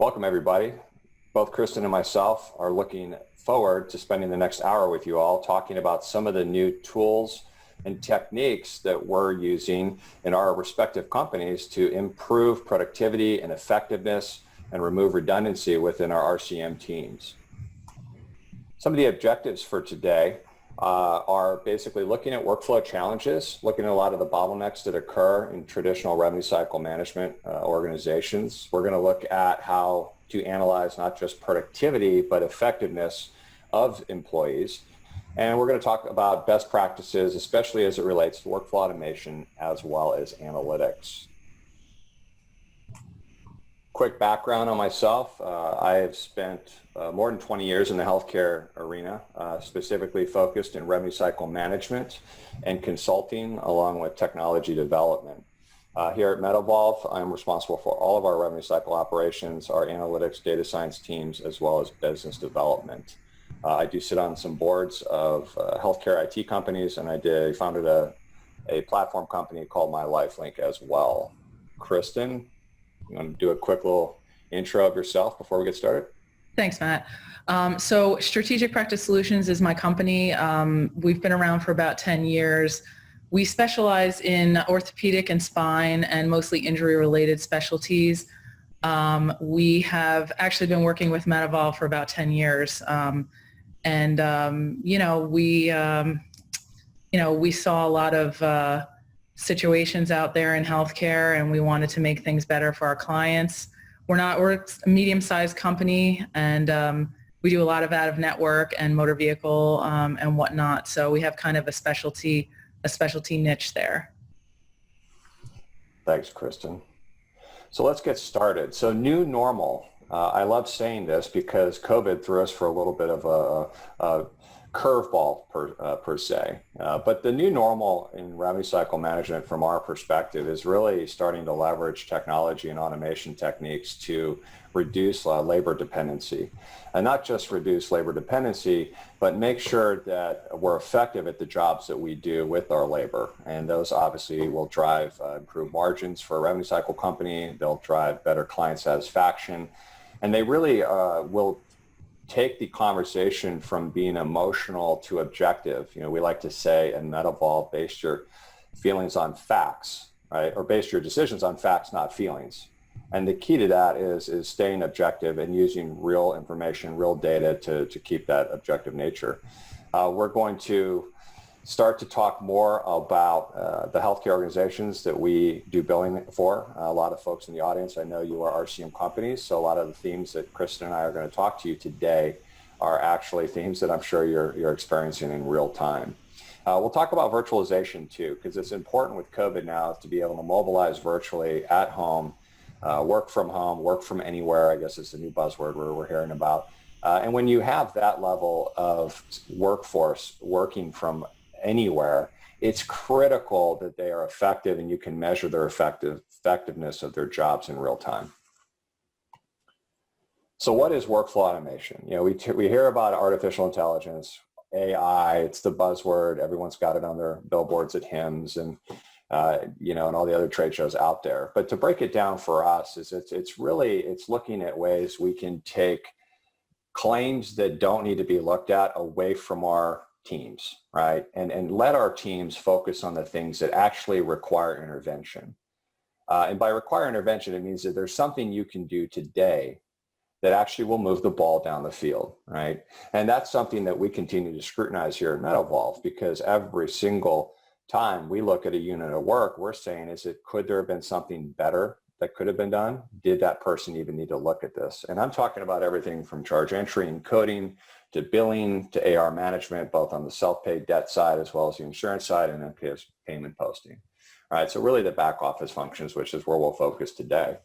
Welcome, everybody. Both Kristin and myself are looking forward to spending the next hour with you all talking about some of the new tools and techniques that we're using in our respective companies to improve productivity and effectiveness and remove redundancy within our RCM teams. Some of the objectives for today are basically looking at workflow challenges, looking at a lot of the bottlenecks that occur in traditional revenue cycle management organizations. We're going to look at how to analyze not just productivity, but effectiveness of employees. And we're going to talk about best practices, especially as it relates to workflow automation as well as analytics. Quick background on myself. I have spent more than 20 years in the healthcare arena, specifically focused in revenue cycle management and consulting along with technology development. Here at MetaVolve, I'm responsible for all of our revenue cycle operations, our analytics, data science teams, as well as business development. I do sit on some boards of healthcare IT companies, and I founded a platform company called MyLifeLink as well. Kristin, you want to do a quick little intro of yourself before we get started? Thanks, Matt. So Strategic Practice Solutions is my company. We've been around for about 10 years. We specialize in orthopedic and spine and mostly injury-related specialties. We have actually been working with MetaVolve for about 10 years. We saw a lot of situations out there in healthcare, and we wanted to make things better for our clients. We're a medium-sized company, and we do a lot of out-of-network and motor vehicle and whatnot. So we have kind of a specialty niche there. Thanks, Kristin. So let's get started. So new normal. I love saying this because COVID threw us for a little bit of a curveball per se. But the new normal in revenue cycle management from our perspective is really starting to leverage technology and automation techniques to reduce labor dependency. And not just reduce labor dependency, but make sure that we're effective at the jobs that we do with our labor. And those obviously will drive improved margins for a revenue cycle company. They'll drive better client satisfaction. And they really will take the conversation from being emotional to objective. You know, we like to say in MetaVolve, base your feelings on facts, right? Or base your decisions on facts, not feelings. And the key to that is staying objective and using real information, real data to keep that objective nature. We're going to start to talk more about the healthcare organizations that we do billing for. A lot of folks in the audience, I know you are RCM companies, so a lot of the themes that Kristin and I are going to talk to you today are actually themes that I'm sure you're experiencing in real time. We'll talk about virtualization too, because it's important with COVID now to be able to mobilize virtually at home, work from anywhere, I guess is the new buzzword we're hearing about. And when you have that level of workforce working from anywhere, it's critical that they are effective and you can measure their effectiveness of their jobs in real time. So what is workflow automation? You know, we hear about artificial intelligence, AI, it's the buzzword. Everyone's got it on their billboards at HIMSS and and all the other trade shows out there. But to break it down for us is it's looking at ways we can take claims that don't need to be looked at away from our teams, right? And let our teams focus on the things that actually require intervention. And by require intervention, it means that there's something you can do today that actually will move the ball down the field, right? And that's something that we continue to scrutinize here at MetaVolve, because every single time we look at a unit of work, we're saying, could there have been something better that could have been done? Did that person even need to look at this? And I'm talking about everything from charge entry and coding to billing to AR management, both on the self-paid debt side as well as the insurance side and NPS payment posting. All right, so really the back office functions, which is where we'll focus today.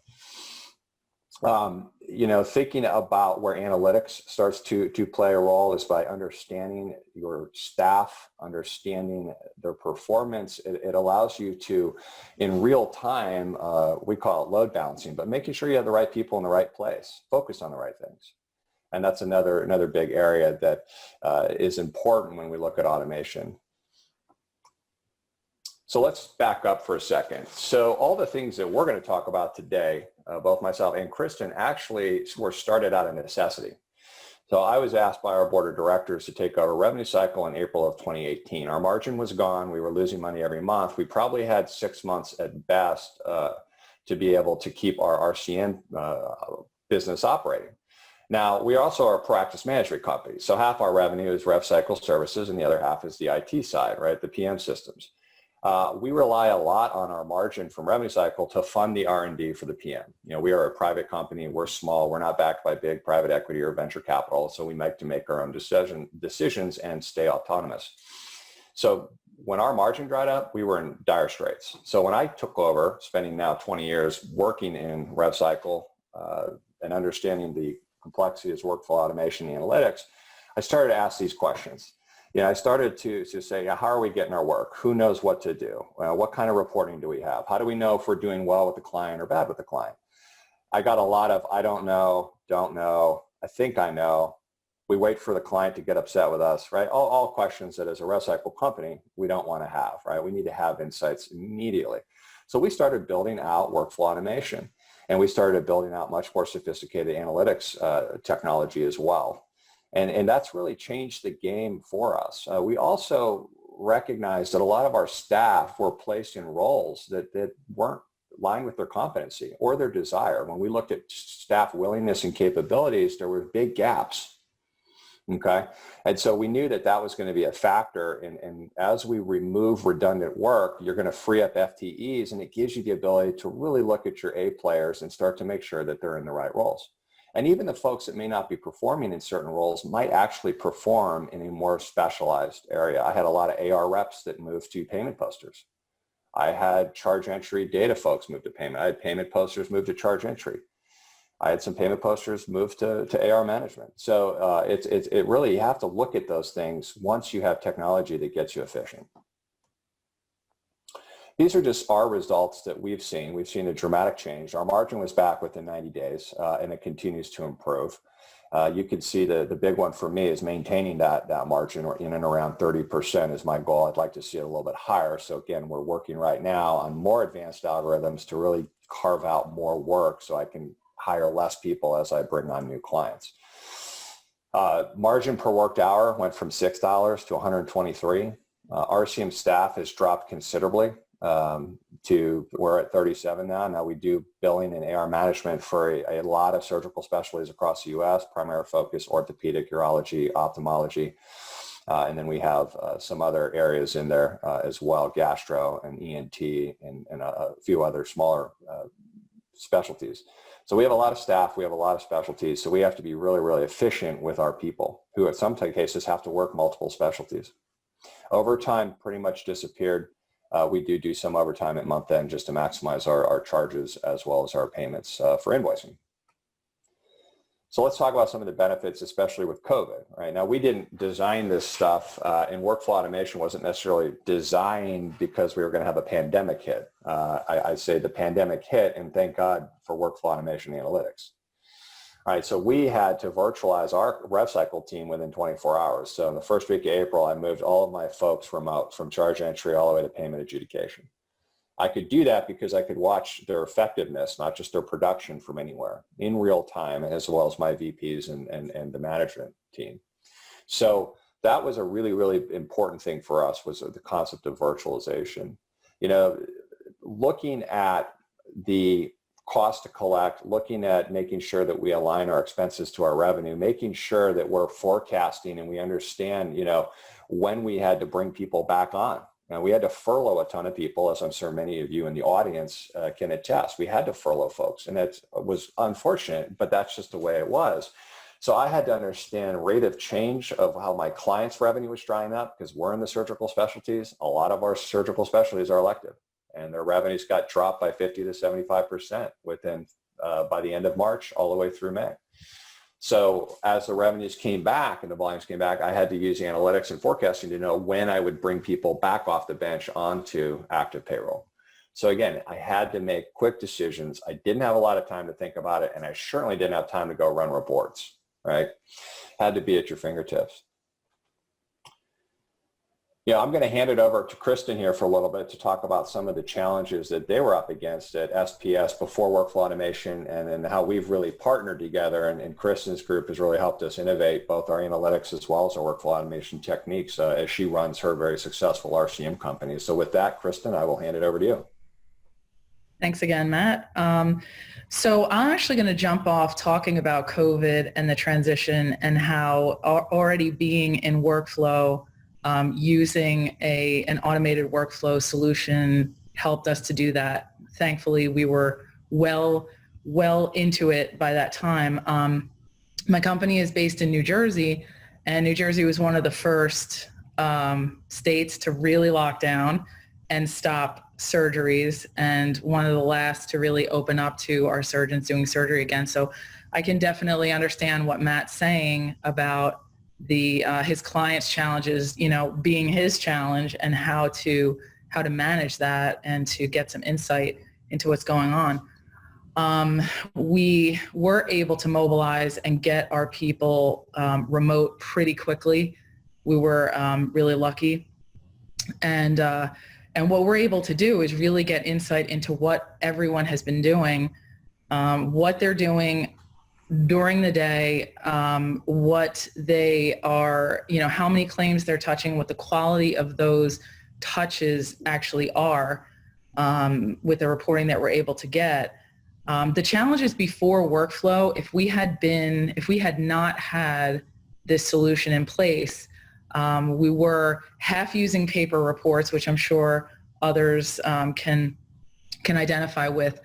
Thinking about where analytics starts to play a role is by understanding your staff, understanding their performance. It allows you to, in real time, we call it load balancing, but making sure you have the right people in the right place, focus on the right things. And that's another big area that is important when we look at automation. So let's back up for a second. So all the things that we're going to talk about today, both myself and Kristin, actually were started out of necessity. So I was asked by our board of directors to take over revenue cycle in April of 2018. Our margin was gone. We were losing money every month. We probably had 6 months at best to be able to keep our RCM business operating. Now, we also are a practice management company. So half our revenue is rev cycle services and the other half is the IT side, right? The PM systems. We rely a lot on our margin from revenue cycle to fund the R&D for the PM. You know, we are a private company. We're small. We're not backed by big private equity or venture capital. So we like to make our own decisions and stay autonomous. So when our margin dried up, we were in dire straits. So when I took over, spending now 20 years working in rev cycle and understanding the complexities of workflow automation and analytics, I started to ask these questions. I started to say, how are we getting our work? Who knows what to do? What kind of reporting do we have? How do we know if we're doing well with the client or bad with the client? I got a lot of, I don't know, I think I know. We wait for the client to get upset with us, right? All questions that as a rev cycle company, we don't want to have, right? We need to have insights immediately. So we started building out workflow automation, and we started building out much more sophisticated analytics technology as well. And that's really changed the game for us. We also recognized that a lot of our staff were placed in roles that weren't aligned with their competency or their desire. When we looked at staff willingness and capabilities, there were big gaps. Okay. And so we knew that that was going to be a factor. And as we remove redundant work, you're going to free up FTEs, and it gives you the ability to really look at your A players and start to make sure that they're in the right roles. And even the folks that may not be performing in certain roles might actually perform in a more specialized area. I had a lot of AR reps that moved to payment posters. I had charge entry data folks move to payment. I had payment posters move to charge entry. I had some payment posters move to AR management. So it really, you have to look at those things once you have technology that gets you efficient. These are just our results that we've seen. We've seen a dramatic change. Our margin was back within 90 days, and it continues to improve. You can see the big one for me is maintaining that margin, or in and around 30% is my goal. I'd like to see it a little bit higher. So again, we're working right now on more advanced algorithms to really carve out more work so I can hire less people as I bring on new clients. Margin per worked hour went from $6 to $123. RCM staff has dropped considerably. We're at 37 now. Now we do billing and AR management for a lot of surgical specialties across the U.S., primary focus, orthopedic, urology, ophthalmology. And then we have some other areas in there as well, gastro and ENT and a few other smaller specialties. So we have a lot of staff, we have a lot of specialties, so we have to be really, really efficient with our people who in some cases have to work multiple specialties. Overtime pretty much disappeared. We do some overtime at month end just to maximize our charges as well as our payments for invoicing. So let's talk about some of the benefits, especially with COVID, right? Now, we didn't design this stuff, and workflow automation wasn't necessarily designed because we were going to have a pandemic hit. I say the pandemic hit, and thank God for workflow automation analytics. All right, so we had to virtualize our rev cycle team within 24 hours. So in the first week of April, I moved all of my folks remote from charge entry all the way to payment adjudication. I could do that because I could watch their effectiveness, not just their production from anywhere, in real time, as well as my VPs and the management team. So that was a really, really important thing for us, was the concept of virtualization. You know, looking at the cost to collect, looking at making sure that we align our expenses to our revenue, making sure that we're forecasting and we understand, you know, when we had to bring people back on. Now, we had to furlough a ton of people, as I'm sure many of you in the audience can attest. We had to furlough folks, and that was unfortunate, but that's just the way it was. So I had to understand rate of change of how my clients' revenue was drying up, because we're in the surgical specialties. A lot of our surgical specialties are elective, and their revenues got dropped by 50 to 75% within by the end of March all the way through May. So as the revenues came back and the volumes came back, I had to use analytics and forecasting to know when I would bring people back off the bench onto active payroll. So again, I had to make quick decisions. I didn't have a lot of time to think about it, and I certainly didn't have time to go run reports, right? Had to be at your fingertips. Yeah, I'm going to hand it over to Kristin here for a little bit to talk about some of the challenges that they were up against at SPS before workflow automation, and how we've really partnered together. And Kristin's group has really helped us innovate both our analytics as well as our workflow automation techniques as she runs her very successful RCM company. So with that, Kristin, I will hand it over to you. Thanks again, Matt. So I'm actually going to jump off talking about COVID and the transition and how already being in workflow, using an automated workflow solution helped us to do that. Thankfully, we were well into it by that time. My company is based in New Jersey, and New Jersey was one of the first states to really lock down and stop surgeries, and one of the last to really open up to our surgeons doing surgery again. So I can definitely understand what Matt's saying about his clients' challenges, being his challenge, and how to manage that and to get some insight into what's going on. We were able to mobilize and get our people remote pretty quickly. We were really lucky. And what we're able to do is really get insight into what everyone has been doing, what they're doing during the day, what they are, how many claims they're touching, what the quality of those touches actually are, with the reporting that we're able to get. The challenges before workflow, if we had not had this solution in place, we were half using paper reports, which I'm sure others can identify with.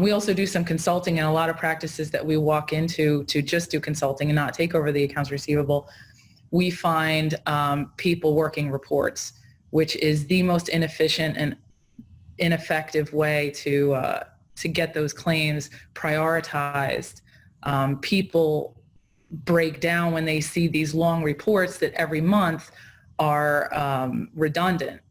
We also do some consulting, and a lot of practices that we walk into to just do consulting and not take over the accounts receivable. We find people working reports, which is the most inefficient and ineffective way to get those claims prioritized. People break down when they see these long reports that every month are redundant,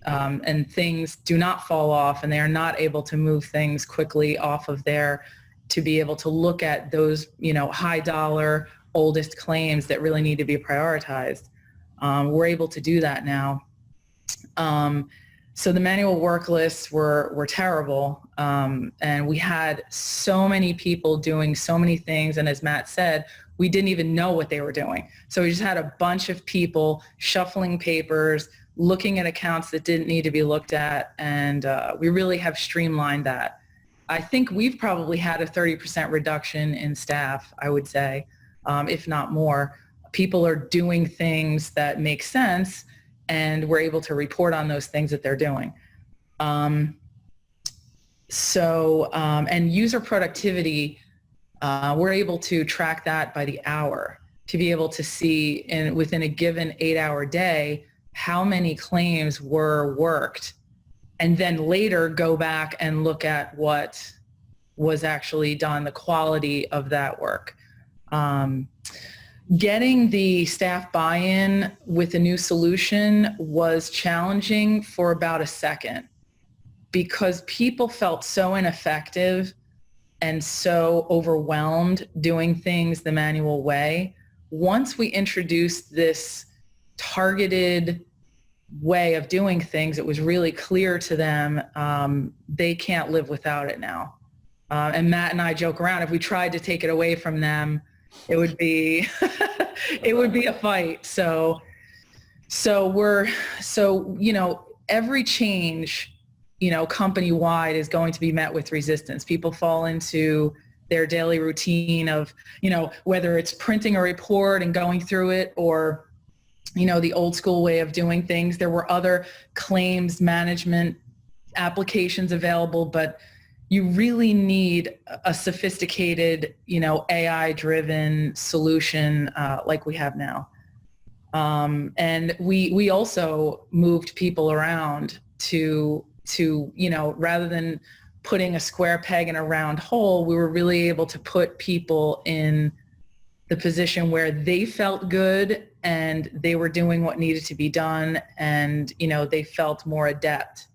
and things do not fall off, and they are not able to move things quickly off of there to be able to look at those, high dollar, oldest claims that really need to be prioritized. We're able to do that now. So the manual work lists were terrible, and we had so many people doing so many things, and as Matt said, we didn't even know what they were doing. So we just had a bunch of people shuffling papers, looking at accounts that didn't need to be looked at, and we really have streamlined that. I think we've probably had a 30% reduction in staff, I would say, if not more. People are doing things that make sense, and we're able to report on those things that they're doing. And user productivity, we're able to track that by the hour to be able to see within a given 8-hour day how many claims were worked, and then later go back and look at what was actually done, the quality of that work. Getting the staff buy-in with a new solution was challenging for about a second because people felt so ineffective and so overwhelmed doing things the manual way. Once we introduced this targeted way of doing things, it was really clear to them they can't live without it now. And Matt and I joke around, if we tried to take it away from them, it would be it would be a fight. So every change, company-wide is going to be met with resistance. People fall into their daily routine of, whether it's printing a report and going through it, or, the old school way of doing things. There were other claims management applications available, but you really need a sophisticated, AI-driven solution like we have now. And we also moved people around to rather than putting a square peg in a round hole, we were really able to put people in the position where they felt good and they were doing what needed to be done, and they felt more adept,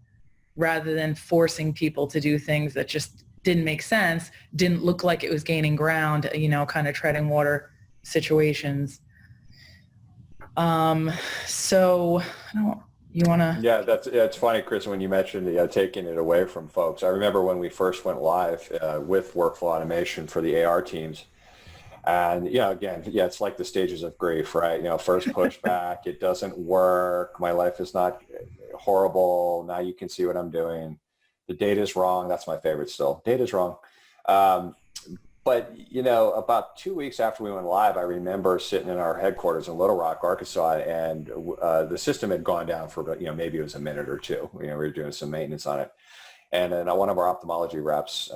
rather than forcing people to do things that just didn't make sense, didn't look like it was gaining ground, kind of treading water situations. So You want to? Yeah, it's funny, Chris, when you mentioned taking it away from folks. I remember when we first went live with workflow automation for the AR teams. And again, it's like the stages of grief, right? First pushback, it doesn't work. My life is not horrible. Now you can see what I'm doing. The data's wrong. That's my favorite still. Data's wrong. But about 2 weeks after we went live, I remember sitting in our headquarters in Little Rock, Arkansas, and the system had gone down for maybe it was a minute or two. We were doing some maintenance on it, and then one of our ophthalmology reps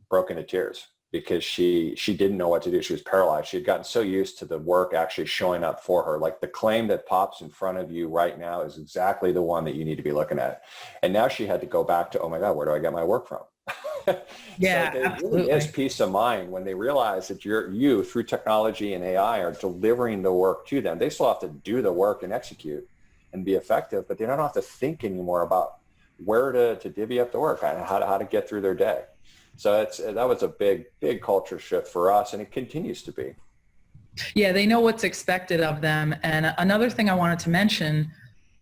broke into tears because she didn't know what to do. She was paralyzed. She had gotten so used to the work actually showing up for her. Like the claim that pops in front of you right now is exactly the one that you need to be looking at. And now she had to go back to, oh my God, where do I get my work from? Yeah, So there absolutely. really is peace of mind when they realize that you through technology and AI are delivering the work to them. They still have to do the work and execute and be effective, but they don't have to think anymore about where to divvy up the work and how to get through their day. So that was a big culture shift for us, and it continues to be. Yeah, they know what's expected of them. And another thing I wanted to mention,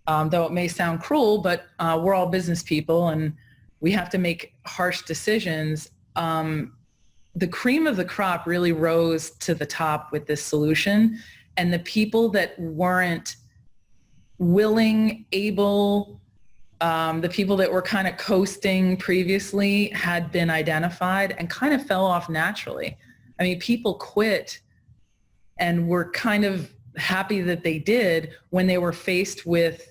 though it may sound cruel, but we're all business people and we have to make harsh decisions. The cream of the crop really rose to the top with this solution. And the people that weren't willing, able, the people that were kind of coasting previously had been identified and kind of fell off naturally. I mean, people quit and were kind of happy that they did when they were faced with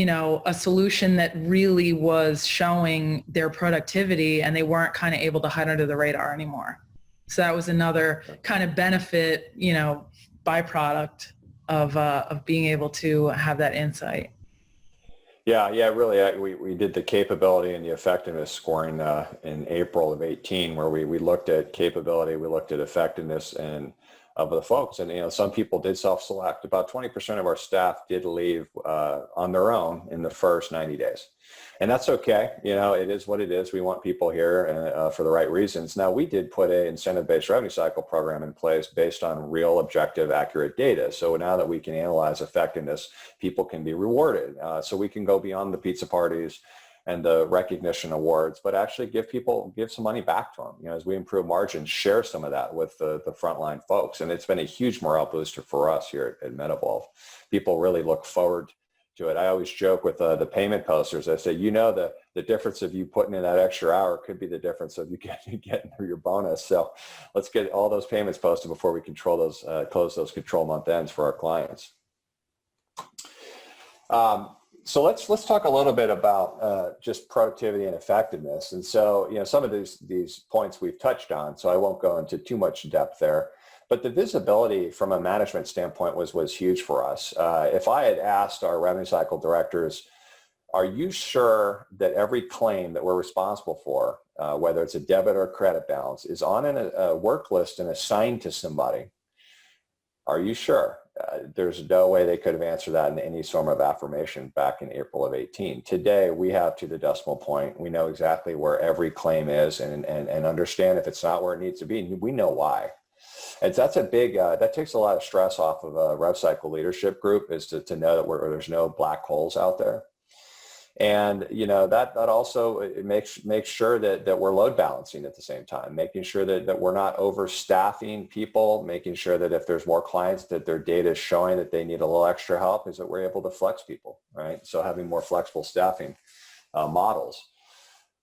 a solution that really was showing their productivity and they weren't kind of able to hide under the radar anymore. So that was another kind of benefit, byproduct of being able to have that insight. Yeah, really. We did the capability and the effectiveness scoring in April of 18, where we looked at capability, we looked at effectiveness and of the folks. And, some people did self-select. About 20% of our staff did leave on their own in the first 90 days. And that's okay. It is what it is. We want people here for the right reasons. Now, we did put an incentive-based revenue cycle program in place based on real, objective, accurate data. So now that we can analyze effectiveness, people can be rewarded. So we can go beyond the pizza parties and the recognition awards, but actually give some money back to them. As we improve margins, share some of that with the frontline folks. And it's been a huge morale booster for us here at MetaVolve. People really look forward to it. I always joke with the payment posters. I say, the difference of you putting in that extra hour could be the difference of you getting through your bonus. So let's get all those payments posted before we close those control month ends for our clients. So let's talk a little bit about just productivity and effectiveness. And so, some of these points we've touched on, so I won't go into too much depth there. But the visibility from a management standpoint was huge for us. If I had asked our revenue cycle directors, are you sure that every claim that we're responsible for, whether it's a debit or credit balance, is on a work list and assigned to somebody? Are you sure? There's no way they could have answered that in any form of affirmation back in April of 18. Today, we have to the decimal point. We know exactly where every claim is and understand if it's not where it needs to be. And we know why. And that's a big, that takes a lot of stress off of a rev cycle leadership group, is to know that there's no black holes out there. And, that also it makes sure that we're load balancing at the same time, making sure that we're not overstaffing people, making sure that if there's more clients that their data is showing that they need a little extra help, is that we're able to flex people, right? So having more flexible staffing models.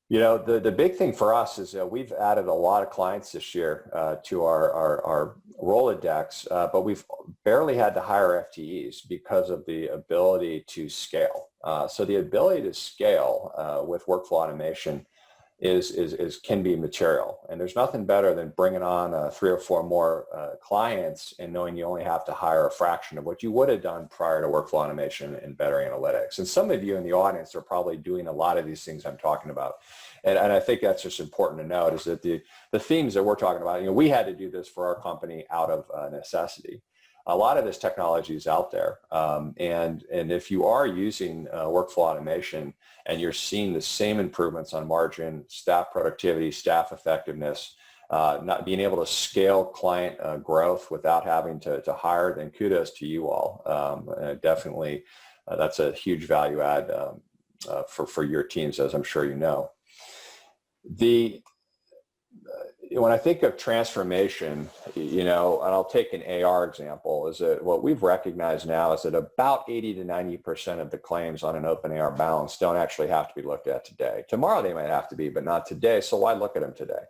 The big thing for us is that we've added a lot of clients this year to our Rolodex, but we've barely had to hire FTEs because of the ability to scale. So the ability to scale with workflow automation can be material. And there's nothing better than bringing on 3 or 4 more clients and knowing you only have to hire a fraction of what you would have done prior to workflow automation and better analytics. And some of you in the audience are probably doing a lot of these things I'm talking about. And I think that's just important to note, is that the themes that we're talking about, we had to do this for our company out of necessity. A lot of this technology is out there. And if you are using workflow automation and you're seeing the same improvements on margin, staff productivity, staff effectiveness, not being able to scale client growth without having to hire, then kudos to you all. Definitely That's a huge value add for your teams, as I'm sure you know. When I think of transformation, and I'll take an AR example, is that what we've recognized now is that about 80 to 90% of the claims on an open AR balance don't actually have to be looked at today. Tomorrow they might have to be, but not today. So why look at them today?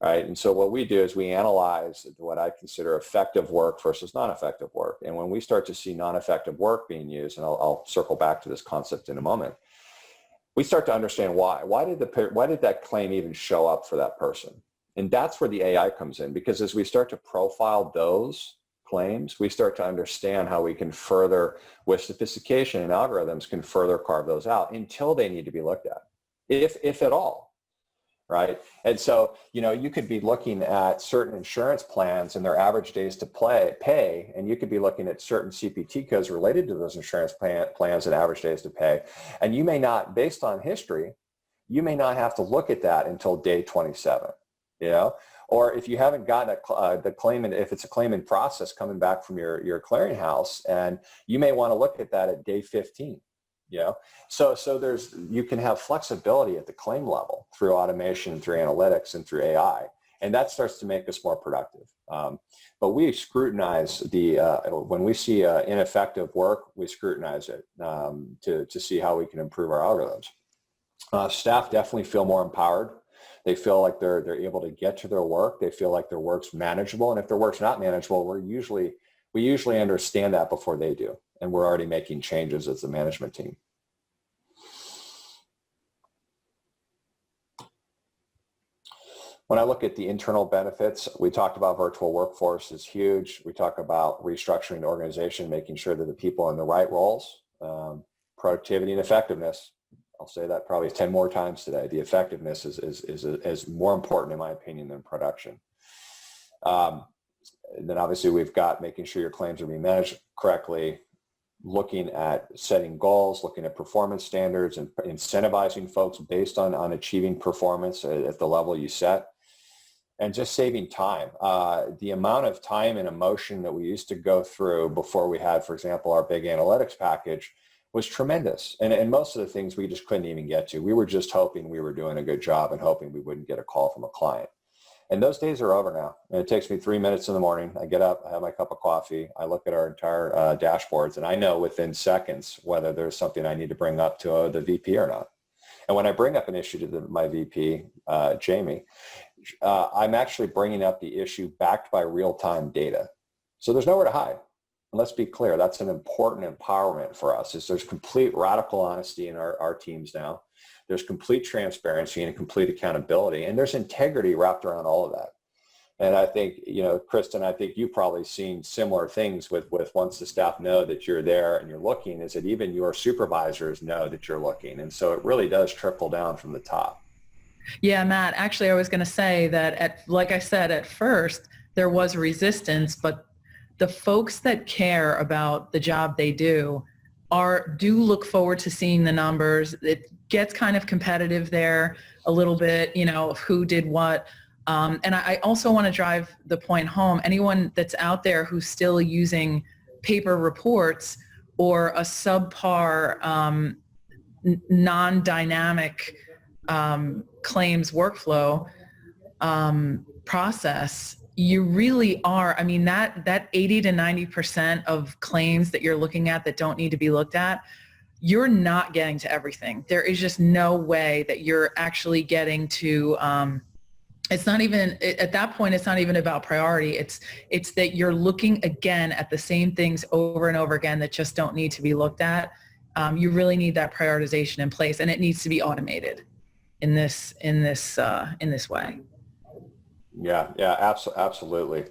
Right. And so what we do is we analyze what I consider effective work versus non-effective work. And when we start to see non-effective work being used, and I'll circle back to this concept in a moment, we start to understand why. Why did that claim even show up for that person? And that's where the AI comes in, because as we start to profile those claims, we start to understand how we can further, with sophistication and algorithms, can further carve those out until they need to be looked at, if at all, right? And so, you could be looking at certain insurance plans and their average days to pay, and you could be looking at certain CPT codes related to those insurance plans and average days to pay. And you may not, based on history, you may not have to look at that until day 27. Or if you haven't gotten the claim, and if it's a claim in process coming back from your clearinghouse, and you may want to look at that at day 15. So you can have flexibility at the claim level through automation, through analytics, and through AI, and that starts to make us more productive. But we scrutinize when we see ineffective work, we scrutinize it to see how we can improve our algorithms. Staff definitely feel more empowered. They feel like they're able to get to their work. They feel like their work's manageable. And if their work's not manageable, we usually understand that before they do. And we're already making changes as the management team. When I look at the internal benefits, we talked about virtual workforce is huge. We talk about restructuring the organization, making sure that the people in the right roles, productivity and effectiveness. I'll say that probably 10 more times today. The effectiveness is more important, in my opinion, than production. And then obviously we've got making sure your claims are being managed correctly, looking at setting goals, looking at performance standards, and incentivizing folks based on achieving performance at the level you set, and just saving time. The amount of time and emotion that we used to go through before we had, for example, our big analytics package was tremendous. And most of the things we just couldn't even get to. We were just hoping we were doing a good job and hoping we wouldn't get a call from a client. And those days are over now. And it takes me 3 minutes in the morning. I get up, I have my cup of coffee, I look at our entire dashboards, and I know within seconds whether there's something I need to bring up to the VP or not. And when I bring up an issue to my VP, Jamie, I'm actually bringing up the issue backed by real-time data. So there's nowhere to hide. And let's be clear, that's an important empowerment for us. There's complete radical honesty in our teams now. There's complete transparency and complete accountability, and there's integrity wrapped around all of that. And I think, Kristin, I think you've probably seen similar things with once the staff know that you're there and you're looking, is that even your supervisors know that you're looking. And so it really does trickle down from the top. Yeah, Matt, actually, I was going to say that like I said, at first there was resistance, but the folks that care about the job they do do look forward to seeing the numbers. It gets kind of competitive there a little bit, of who did what. And I also want to drive the point home. Anyone that's out there who's still using paper reports or a subpar non-dynamic claims workflow process, you really are, that 80 to 90% of claims that you're looking at that don't need to be looked at, you're not getting to everything. There is just no way that you're actually getting to, it's not even, at that point, it's not even about priority. It's that you're looking again at the same things over and over again that just don't need to be looked at. You really need that prioritization in place, and it needs to be automated in this way. Yeah, absolutely.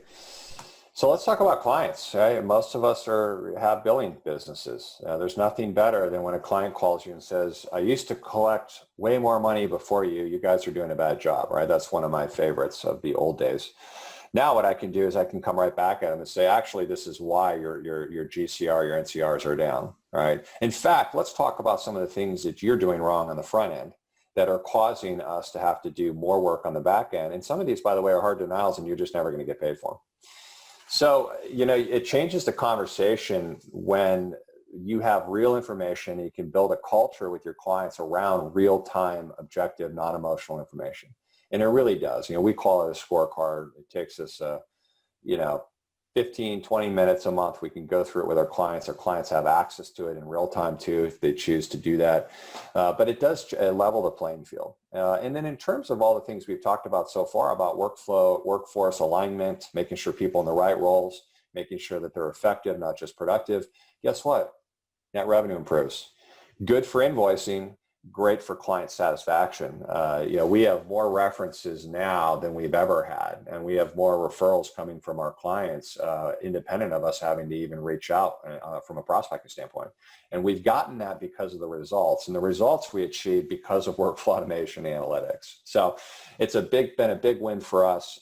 So let's talk about clients, right? Most of us have billing businesses. There's nothing better than when a client calls you and says, I used to collect way more money before you. You guys are doing a bad job, right? That's one of my favorites of the old days. Now what I can do is I can come right back at them and say, actually, this is why your GCR, your NCRs are down, right? In fact, let's talk about some of the things that you're doing wrong on the front end that are causing us to have to do more work on the back end. And some of these, by the way, are hard denials and you're just never going to get paid for them. So, it changes the conversation when you have real information. You can build a culture with your clients around real-time, objective, non-emotional information. And it really does. We call it a scorecard. It takes us, 15, 20 minutes a month. We can go through it with our clients. Our clients have access to it in real time too, if they choose to do that. But it does level the playing field. And then in terms of all the things we've talked about so far about workflow, workforce alignment, making sure people in the right roles, making sure that they're effective, not just productive, guess what? Net revenue improves. Good for invoicing, great for client satisfaction. We have more references now than we've ever had, and we have more referrals coming from our clients, independent of us having to even reach out from a prospecting standpoint. And we've gotten that because of the results, and the results we achieved because of workflow automation analytics. So it's been a big win for us.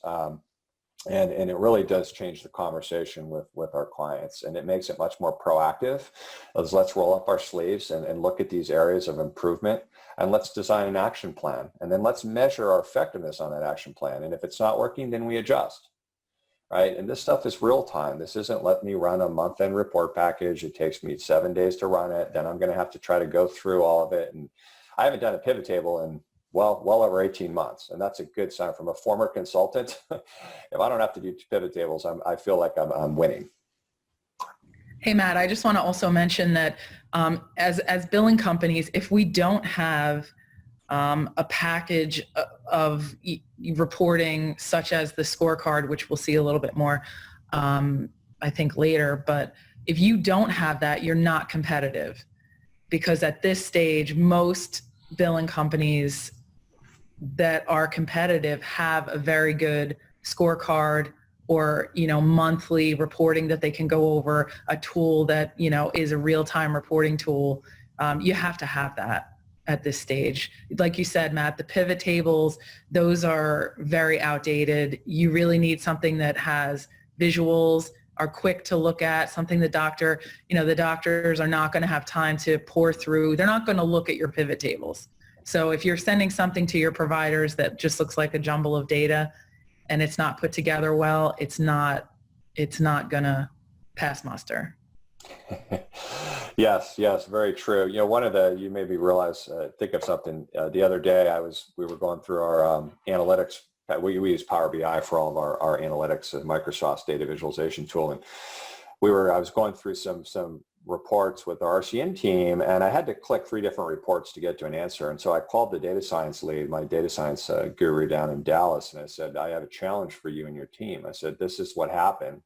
And it really does change the conversation with our clients, and it makes it much more proactive. Let's roll up our sleeves and look at these areas of improvement, and let's design an action plan, and then let's measure our effectiveness on that action plan. And if it's not working, then we adjust, right? And this stuff is real time. This isn't let me run a month-end report package. It takes me 7 days to run it. Then I'm going to have to try to go through all of it. And I haven't done a pivot table in well over 18 months. And that's a good sign from a former consultant. If I don't have to do pivot tables, I feel like I'm winning. Hey, Matt, I just want to also mention that as billing companies, if we don't have a package of reporting such as the scorecard, which we'll see a little bit more, I think later, but if you don't have that, you're not competitive, because at this stage, most billing companies that are competitive have a very good scorecard or, monthly reporting that they can go over, a tool that, is a real-time reporting tool. You have to have that at this stage. Like you said, Matt, the pivot tables, those are very outdated. You really need something that has visuals, are quick to look at, something the doctors are not going to have time to pour through. They're not going to look at your pivot tables. So if you're sending something to your providers that just looks like a jumble of data and it's not put together well, it's not gonna pass muster. Yes, very true. You made me think of something. The other day we were going through our analytics. We use Power BI for all of our analytics, Microsoft's data visualization tool. And I was going through some reports with our RCM team, and I had to click 3 different reports to get to an answer. And so I called the data science lead, my data science guru down in Dallas, and I said, I have a challenge for you and your team. I said, this is what happened.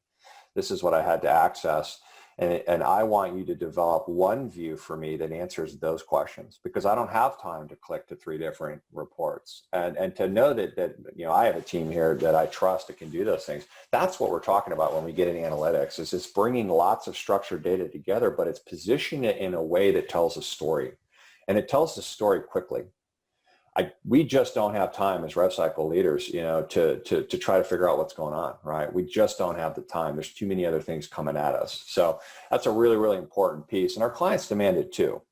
This is what I had to access. And I want you to develop one view for me that answers those questions, because I don't have time to click to 3 different reports. And to know that I have a team here that I trust that can do those things. That's what we're talking about when we get into analytics, is it's bringing lots of structured data together, but it's positioning it in a way that tells a story. And it tells the story quickly. We just don't have time as rev cycle leaders, to try to figure out what's going on, right? We just don't have the time. There's too many other things coming at us. So that's a really, really important piece, and our clients demand it too.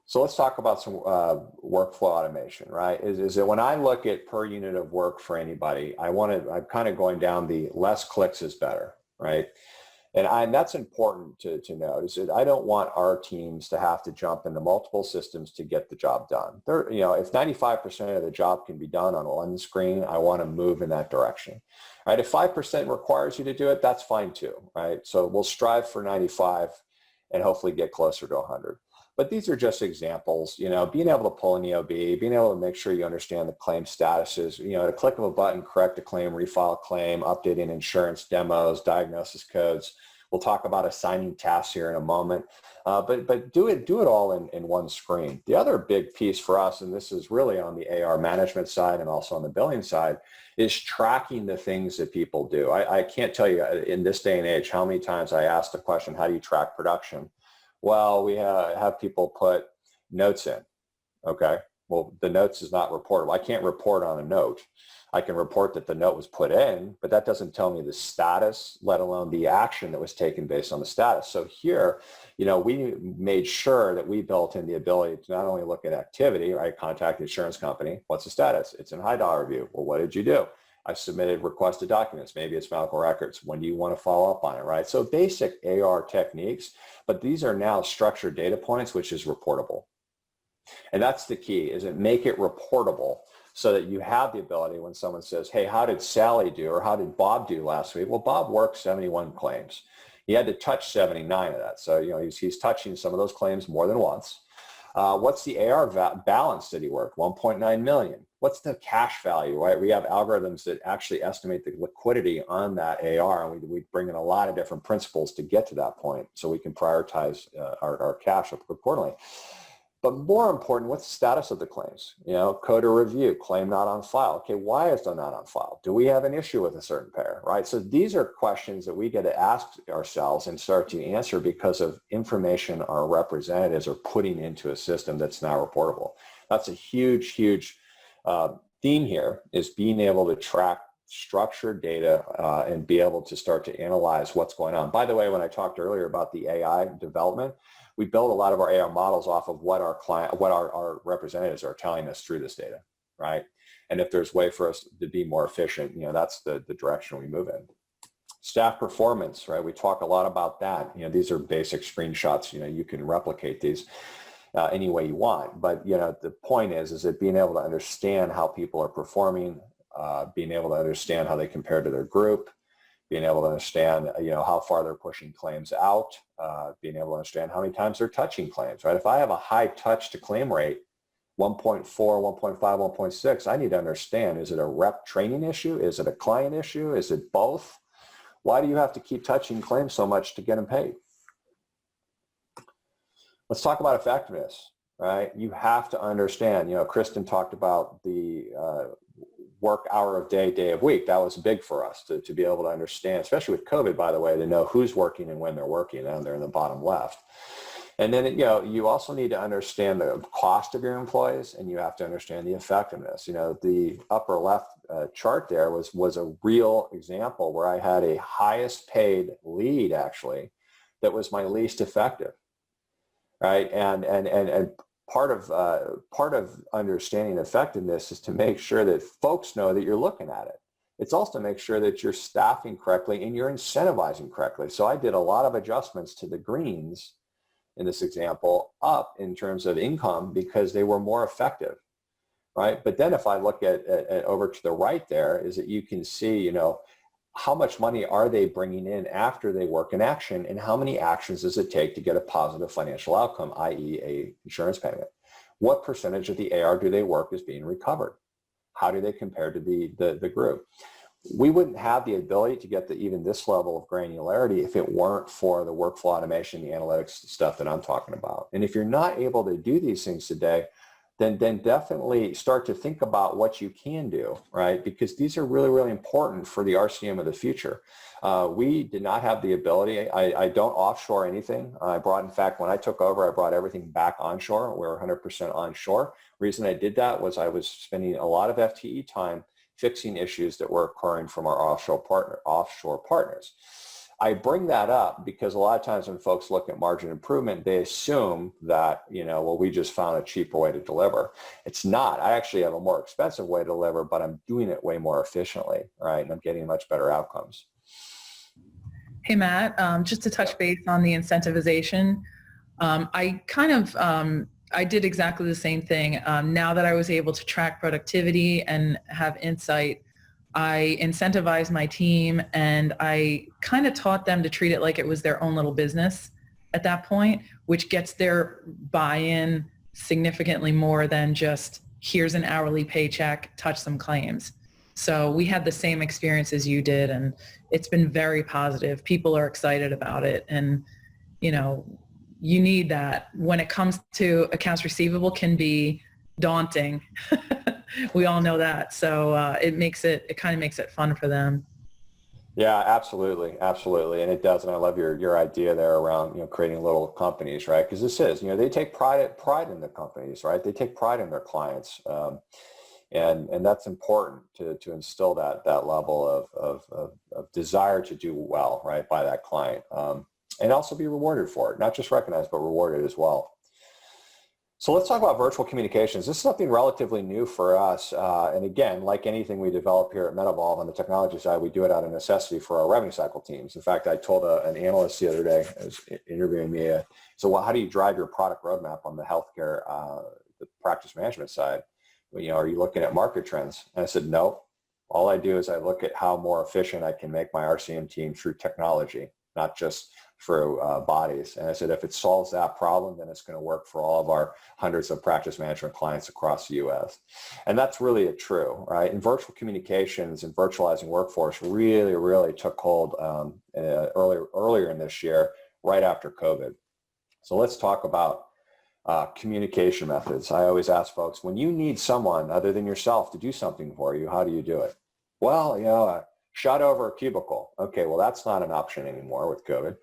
So let's talk about some workflow automation, right? Is that when I look at per unit of work for anybody, I'm kind of going down the less clicks is better, right? And that's important to note, is that I don't want our teams to have to jump into multiple systems to get the job done. If 95% of the job can be done on one screen, I want to move in that direction, right? If 5% requires you to do it, that's fine too, right? So we'll strive for 95 and hopefully get closer to 100. But these are just examples, being able to pull an EOB, being able to make sure you understand the claim statuses, at a click of a button, correct a claim, refile a claim, updating insurance demos, diagnosis codes. We'll talk about assigning tasks here in a moment, but do it all in one screen. The other big piece for us, and this is really on the AR management side and also on the billing side, is tracking the things that people do. I can't tell you in this day and age how many times I asked the question, how do you track production? Well, we have people put notes in, okay? Well, the notes is not reportable. I can't report on a note. I can report that the note was put in, but that doesn't tell me the status, let alone the action that was taken based on the status. So here, we made sure that we built in the ability to not only look at activity, right? Contact the insurance company. What's the status? It's in high dollar review. Well, what did you do? I submitted requested documents. Maybe it's medical records. When do you want to follow up on it, right? So basic AR techniques, but these are now structured data points, which is reportable. And that's the key, is it make it reportable so that you have the ability when someone says, hey, how did Sally do or how did Bob do last week? Well, Bob worked 71 claims. He had to touch 79 of that. So, he's touching some of those claims more than once. What's the AR balance that he worked? 1.9 million. What's the cash value, right? We have algorithms that actually estimate the liquidity on that AR, and we bring in a lot of different principles to get to that point so we can prioritize our cash accordingly. But more important, what's the status of the claims? Code or review, claim not on file. Okay, why is it not on file? Do we have an issue with a certain payer, right? So these are questions that we get to ask ourselves and start to answer because of information our representatives are putting into a system that's now reportable. That's a huge, huge theme here, is being able to track structured data and be able to start to analyze what's going on. By the way, when I talked earlier about the AI development, we build a lot of our AR models off of what our representatives are telling us through this data, right? And if there's a way for us to be more efficient, that's the direction we move in. Staff performance, right? We talk a lot about that. These are basic screenshots. You can replicate these any way you want. But, the point is it being able to understand how people are performing, being able to understand how they compare to their group, being able to understand, how far they're pushing claims out, being able to understand how many times they're touching claims, right? If I have a high touch to claim rate, 1.4, 1.5, 1.6, I need to understand, is it a rep training issue? Is it a client issue? Is it both? Why do you have to keep touching claims so much to get them paid? Let's talk about effectiveness, right? You have to understand, Kristin talked about the work hour of day of week. That was big for us to be able to understand, especially with COVID, by the way, to know who's working and when they're working, and they're in the bottom left. And then, you also need to understand the cost of your employees, and you have to understand the effectiveness. The upper left chart there was a real example where I had a highest paid lead, actually, that was my least effective, right? And part of understanding effectiveness is to make sure that folks know that you're looking at it. It's also to make sure that you're staffing correctly and you're incentivizing correctly. So I did a lot of adjustments to the greens in this example up in terms of income because they were more effective, right? But then if I look at over to the right there, is that you can see, how much money are they bringing in after they work in action, and how many actions does it take to get a positive financial outcome, i.e. a insurance payment? What percentage of the AR do they work is being recovered? How do they compare to the group? We wouldn't have the ability to get even this level of granularity if it weren't for the workflow automation, the analytics stuff that I'm talking about. And if you're not able to do these things today, then definitely start to think about what you can do, right? Because these are really, really important for the RCM of the future. We did not have the ability. I don't offshore anything. In fact, when I took over, I brought everything back onshore. We're 100% onshore. Reason I did that was I was spending a lot of FTE time fixing issues that were occurring from our offshore partners. I bring that up because a lot of times when folks look at margin improvement, they assume that, we just found a cheaper way to deliver. It's not. I actually have a more expensive way to deliver, but I'm doing it way more efficiently, right? And I'm getting much better outcomes. Hey, Matt, just to touch base on the incentivization, I did exactly the same thing. Now that I was able to track productivity and have insight, I incentivized my team, and I kind of taught them to treat it like it was their own little business at that point, which gets their buy-in significantly more than just here's an hourly paycheck, touch some claims. So we had the same experience as you did, and it's been very positive. People are excited about it, and you need that. When it comes to accounts receivable, can be daunting. We all know that. So it kind of makes it fun for them. Yeah, absolutely. And it does. And I love your idea there around, creating little companies, right? Because this is, they take pride in the companies, right? They take pride in their clients. And that's important to instill that level of desire to do well, right, by that client. And also be rewarded for it, not just recognized, but rewarded as well. So let's talk about virtual communications. This is something relatively new for us. And again, like anything we develop here at MetaVolve on the technology side, we do it out of necessity for our revenue cycle teams. In fact, I told an analyst the other day, was interviewing me, so well, how do you drive your product roadmap on the healthcare, the practice management side? Well, you know, are you looking at market trends? And I said, no. All I do is I look at how more efficient I can make my RCM team through technology, not just through bodies. And I said, if it solves that problem, then it's going to work for all of our hundreds of practice management clients across the US. And that's really true, right? And virtual communications and virtualizing workforce really took hold earlier in this year, right after COVID. So let's talk about communication methods. I always ask folks, when you need someone other than yourself to do something for you, how do you do it? Well, you know, shut over a cubicle. Okay, well, that's not an option anymore with COVID.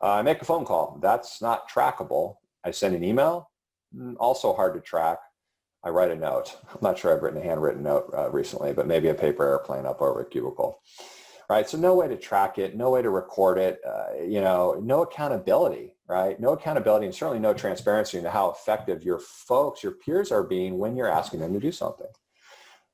I make a phone call. That's not trackable. I send an email. Also hard to track. I write a note. I'm not sure I've written a handwritten note recently, but maybe a paper airplane up over a cubicle. Right, so no way to track it, no way to record it, you know, no accountability, right? No accountability and certainly no transparency into how effective your folks, your peers are being when you're asking them to do something.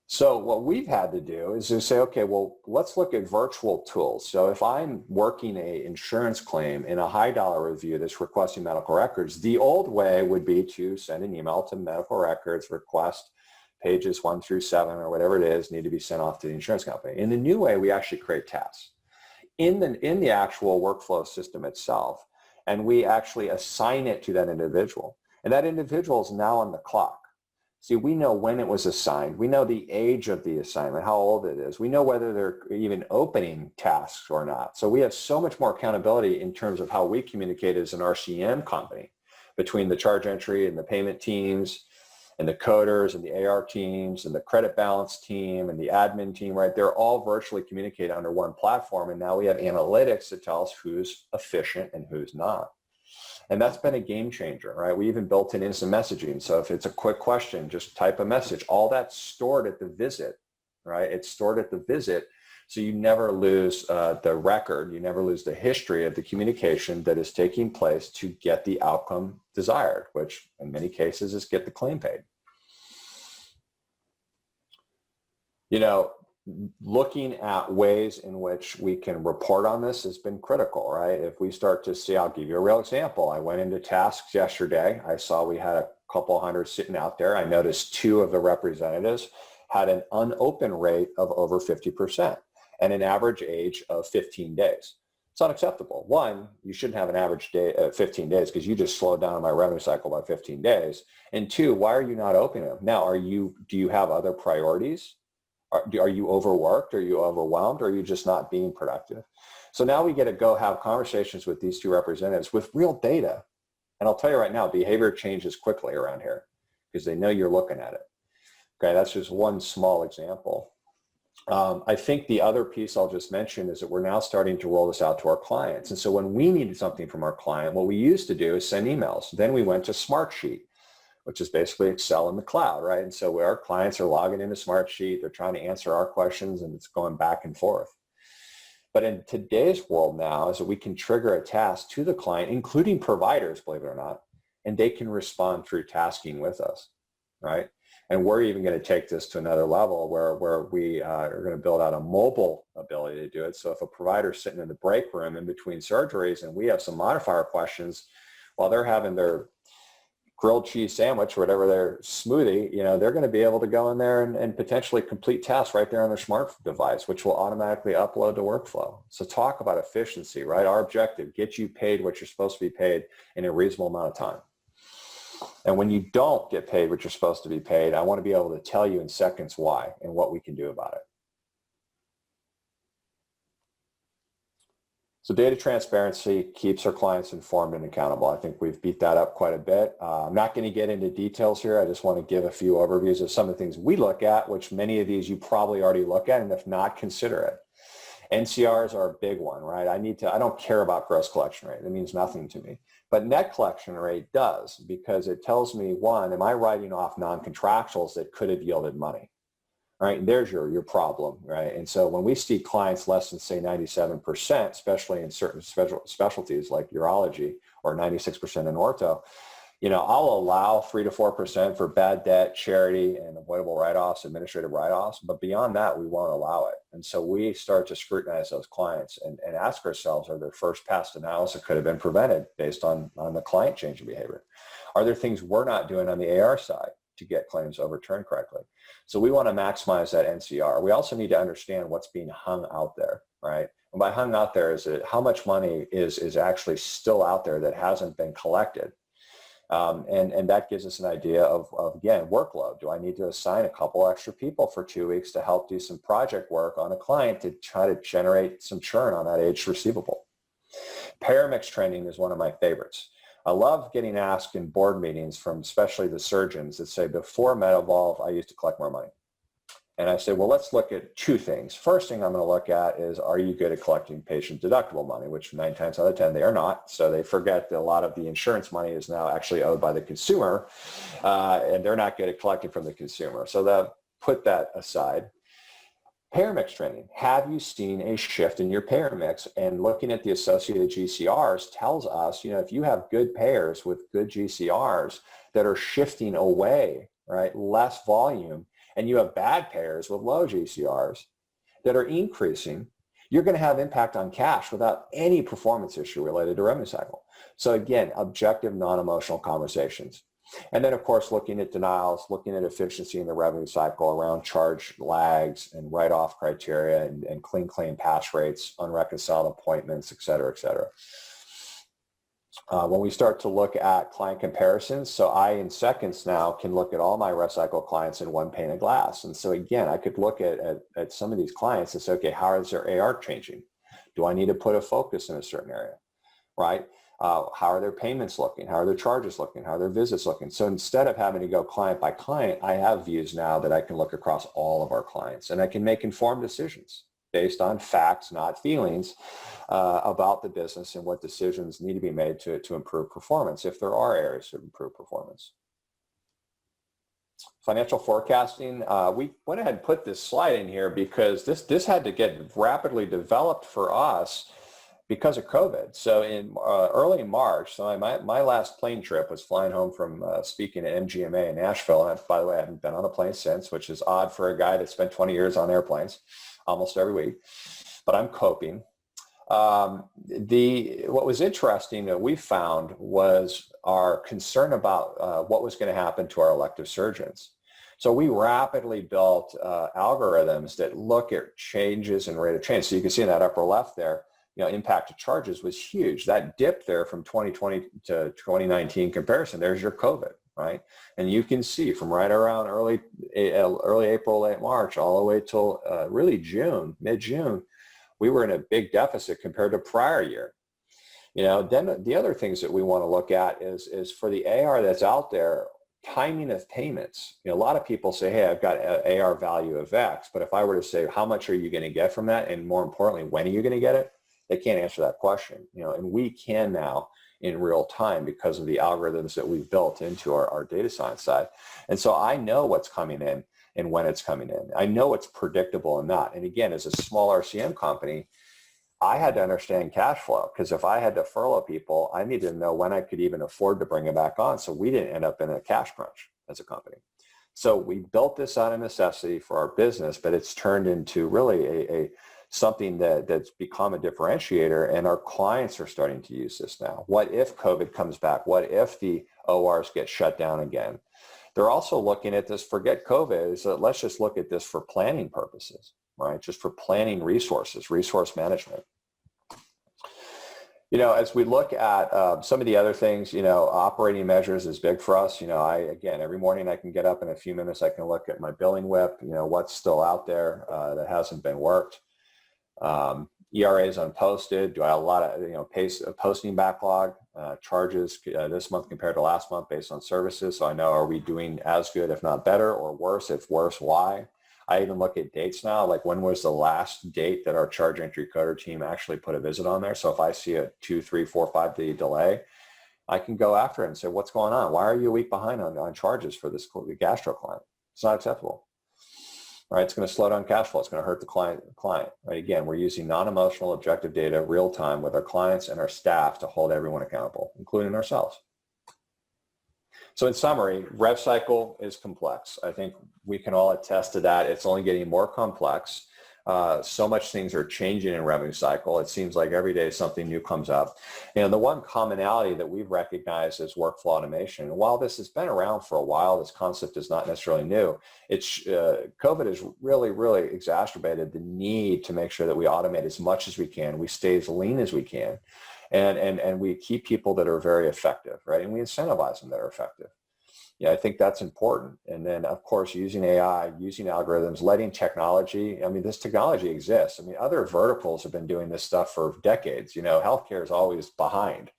So what we've had to do is to say, okay, well, let's look at virtual tools. So if I'm working a insurance claim in a high dollar review that's requesting medical records, the old way would be to send an email to medical records, request pages 1 through 7 or whatever it is need to be sent off to the insurance company. In the new way, we actually create tasks in the actual workflow system itself, and we actually assign it to that individual. And that individual is now on the clock. See, we know when it was assigned. We know the age of the assignment, how old it is. We know whether they're even opening tasks or not. So we have so much more accountability in terms of how we communicate as an RCM company between the charge entry and the payment teams and the coders and the AR teams and the credit balance team and the admin team, right? They're all virtually communicated under one platform. And now we have analytics that tell us who's efficient and who's not. And that's been a game changer, right? We even built in instant messaging. So if it's a quick question, just type a message. All that's stored at the visit, right? It's stored at the visit. So you never lose the record. You never lose the history of the communication that is taking place to get the outcome desired, which in many cases is get the claim paid. You know, looking at ways in which we can report on this has been critical, right? If we start to see, I'll give you a real example. I went into tasks yesterday. I saw we had a couple hundred sitting out there. I noticed 2 of the representatives had an unopened rate of over 50% and an average age of 15 days. It's unacceptable. 1, you shouldn't have an average day 15 days because you just slowed down my revenue cycle by 15 days. And 2, why are you not opening them? Now, do you have other priorities? Are you overworked? Are you overwhelmed? Or are you just not being productive? So now we get to go have conversations with these 2 representatives with real data. And I'll tell you right now, behavior changes quickly around here because they know you're looking at it. Okay, that's just one small example. I think the other piece I'll just mention is that we're now starting to roll this out to our clients. And so when we needed something from our client, what we used to do is send emails. Then we went to Smartsheet, which is basically Excel in the cloud, right? And so our clients are logging into Smartsheet, they're trying to answer our questions, and it's going back and forth. But in today's world now is that we can trigger a task to the client, including providers, believe it or not, and they can respond through tasking with us, right? And we're even going to take this to another level where we are going to build out a mobile ability to do it. So if a provider's sitting in the break room in between surgeries and we have some modifier questions while they're having their grilled cheese sandwich, or whatever their smoothie, you know, they're going to be able to go in there and potentially complete tasks right there on their smart device, which will automatically upload to workflow. So talk about efficiency, right? Our objective, get you paid what you're supposed to be paid in a reasonable amount of time. And when you don't get paid what you're supposed to be paid, I want to be able to tell you in seconds why and what we can do about it. So data transparency keeps our clients informed and accountable. I think we've beat that up quite a bit. I'm not going to get into details here. I just want to give a few overviews of some of the things we look at, which many of these you probably already look at, and if not, consider it. NCRs are a big one, right? I don't care about gross collection rate. It means nothing to me. But net collection rate does, because it tells me, 1, am I writing off non-contractuals that could have yielded money? Right, and there's your problem, right? And so when we see clients less than, say, 97%, especially in certain specialties like urology, or 96% in ortho, I'll allow 3 to 4% for bad debt, charity, and avoidable write-offs, administrative write-offs, but beyond that, we won't allow it. And so we start to scrutinize those clients and ask ourselves, are there first past denials that could have been prevented based on the client change in behavior? Are there things we're not doing on the AR side to get claims overturned correctly? So we want to maximize that NCR. We also need to understand what's being hung out there, right? And by hung out there is how much money is actually still out there that hasn't been collected. And that gives us an idea of, again, workload. Do I need to assign a couple extra people for 2 weeks to help do some project work on a client to try to generate some churn on that aged receivable? Payer mix training is one of my favorites. I love getting asked in board meetings from especially the surgeons that say, before MedEvolve, I used to collect more money. And I say, well, let's look at two things. First thing I'm going to look at is, are you good at collecting patient deductible money, which 9 times out of 10, they are not. So they forget that a lot of the insurance money is now actually owed by the consumer, and they're not good at collecting from the consumer. So put that aside. Payer mix training. Have you seen a shift in your payer mix? And looking at the associated GCRs tells us, if you have good payers with good GCRs that are shifting away, right, less volume, and you have bad payers with low GCRs that are increasing, you're going to have impact on cash without any performance issue related to revenue cycle. So again, objective, non-emotional conversations. And then, of course, looking at denials, looking at efficiency in the revenue cycle around charge lags and write-off criteria and clean claim pass rates, unreconciled appointments, et cetera, et cetera. When we start to look at client comparisons, so I in seconds now can look at all my RevCycle clients in one pane of glass. And so again, I could look at some of these clients and say, okay, how is their AR changing? Do I need to put a focus in a certain area, right? How are their payments looking? How are their charges looking? How are their visits looking? So instead of having to go client by client, I have views now that I can look across all of our clients, and I can make informed decisions based on facts, not feelings, about the business and what decisions need to be made to improve performance if there are areas to improve performance. Financial forecasting, we went ahead and put this slide in here because this had to get rapidly developed for us because of COVID. So in early March, so my last plane trip was flying home from speaking at MGMA in Nashville. And by the way, I haven't been on a plane since, which is odd for a guy that spent 20 years on airplanes almost every week, but I'm coping. What was interesting that we found was our concern about what was going to happen to our elective surgeons. So we rapidly built algorithms that look at changes in rate of change. So you can see in that upper left there, impact to charges was huge. That dip there from 2020 to 2019 comparison, there's your COVID, right? And you can see from right around early April, late March, all the way till really June, mid-June, we were in a big deficit compared to prior year. Then the other things that we want to look at is for the AR that's out there, timing of payments. A lot of people say, hey, I've got an AR value of X, but if I were to say, how much are you going to get from that? And more importantly, when are you going to get it? They can't answer that question, and we can now in real time because of the algorithms that we've built into our data science side. And so I know what's coming in and when it's coming in. I know it's predictable and not. And again, as a small RCM company, I had to understand cash flow because if I had to furlough people, I needed to know when I could even afford to bring them back on. So we didn't end up in a cash crunch as a company. So we built this out of necessity for our business, but it's turned into really something that's become a differentiator, and our clients are starting to use this now. What if COVID comes back? What if the ORs get shut down again? They're also looking at this, forget COVID, so let's just look at this for planning purposes, right? Just for planning resources, resource management. As we look at some of the other things, operating measures is big for us. Again, every morning I can get up in a few minutes, I can look at my billing whip, what's still out there that hasn't been worked. ERAs unposted. Do I have a lot of posting backlog, charges this month compared to last month based on services? So I know, are we doing as good, if not better, or worse? If worse, why? I even look at dates now, like when was the last date that our charge entry coder team actually put a visit on there? So if I see a 2, 3, 4, 5 day delay, I can go after it and say, what's going on? Why are you a week behind on charges for this gastro client? It's not acceptable. Right, it's going to slow down cash flow. It's going to hurt the client. Right, again, we're using non-emotional, objective data, real time with our clients and our staff to hold everyone accountable, including ourselves. So in summary, rev cycle is complex. I think we can all attest to that. It's only getting more complex. So much things are changing in revenue cycle. It seems like every day something new comes up. And the one commonality that we've recognized is workflow automation. And while this has been around for a while, this concept is not necessarily new. It's COVID has really exacerbated the need to make sure that we automate as much as we can. We stay as lean as we can. And we keep people that are very effective, right? And we incentivize them that are effective. Yeah, I think that's important. And then, of course, using AI, using algorithms, letting technology, I mean, this technology exists. I mean, other verticals have been doing this stuff for decades. You know, healthcare is always behind.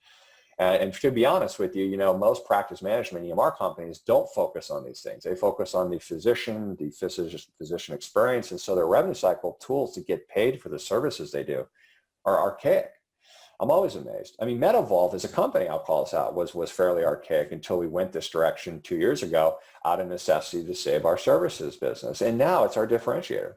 And to be honest with you, you know, most practice management EMR companies don't focus on these things. They focus on the physician experience. And so their revenue cycle tools to get paid for the services they do are archaic. I'm always amazed. I mean, MetaVolve as a company, I'll call us out, was fairly archaic until we went this direction 2 years ago out of necessity to save our services business. And now it's our differentiator,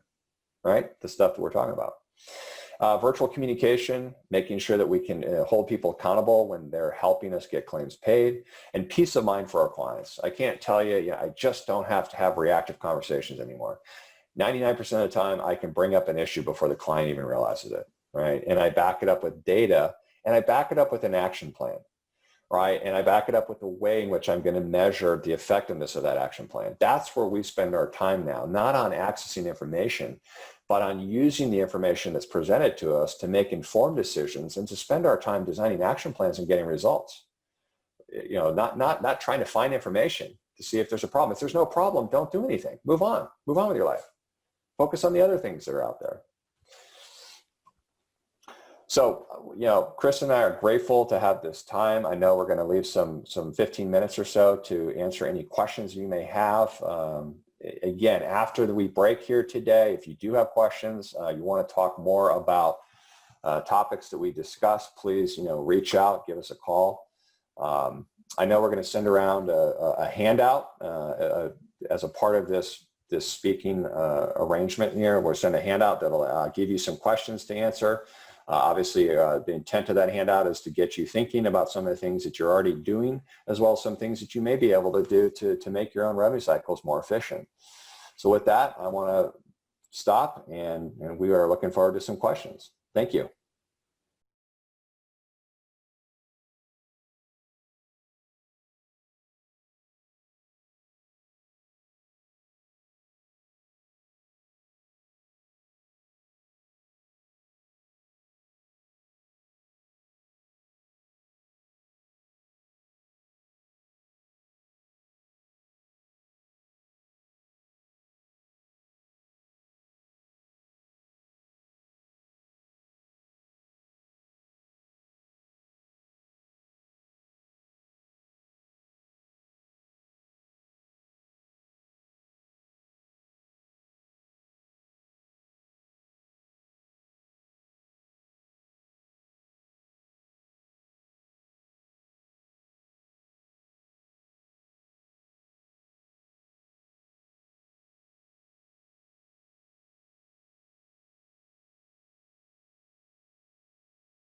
right? The stuff that we're talking about. Virtual communication, making sure that we can hold people accountable when they're helping us get claims paid, and peace of mind for our clients. I can't tell you, I just don't have to have reactive conversations anymore. 99% of the time, I can bring up an issue before the client even realizes it. Right? And I back it up with data, and I back it up with an action plan, right? And I back it up with the way in which I'm going to measure the effectiveness of that action plan. That's where we spend our time now, not on accessing information, but on using the information that's presented to us to make informed decisions and to spend our time designing action plans and getting results. You know, not trying to find information to see if there's a problem. If there's no problem, don't do anything. Move on with your life. Focus on the other things that are out there. So, you know, Chris and I are grateful to have this time. I know we're going to leave some 15 minutes or so to answer any questions you may have. Again, after we break here today, if you do have questions, you want to talk more about topics that we discussed, please, you know, reach out, give us a call. I know we're going to send around a handout as a part of this speaking arrangement here. We'll send a handout that'll give you some questions to answer. Obviously, the intent of that handout is to get you thinking about some of the things that you're already doing, as well as some things that you may be able to do to make your own revenue cycles more efficient. So with that, I want to stop, and we are looking forward to some questions. Thank you.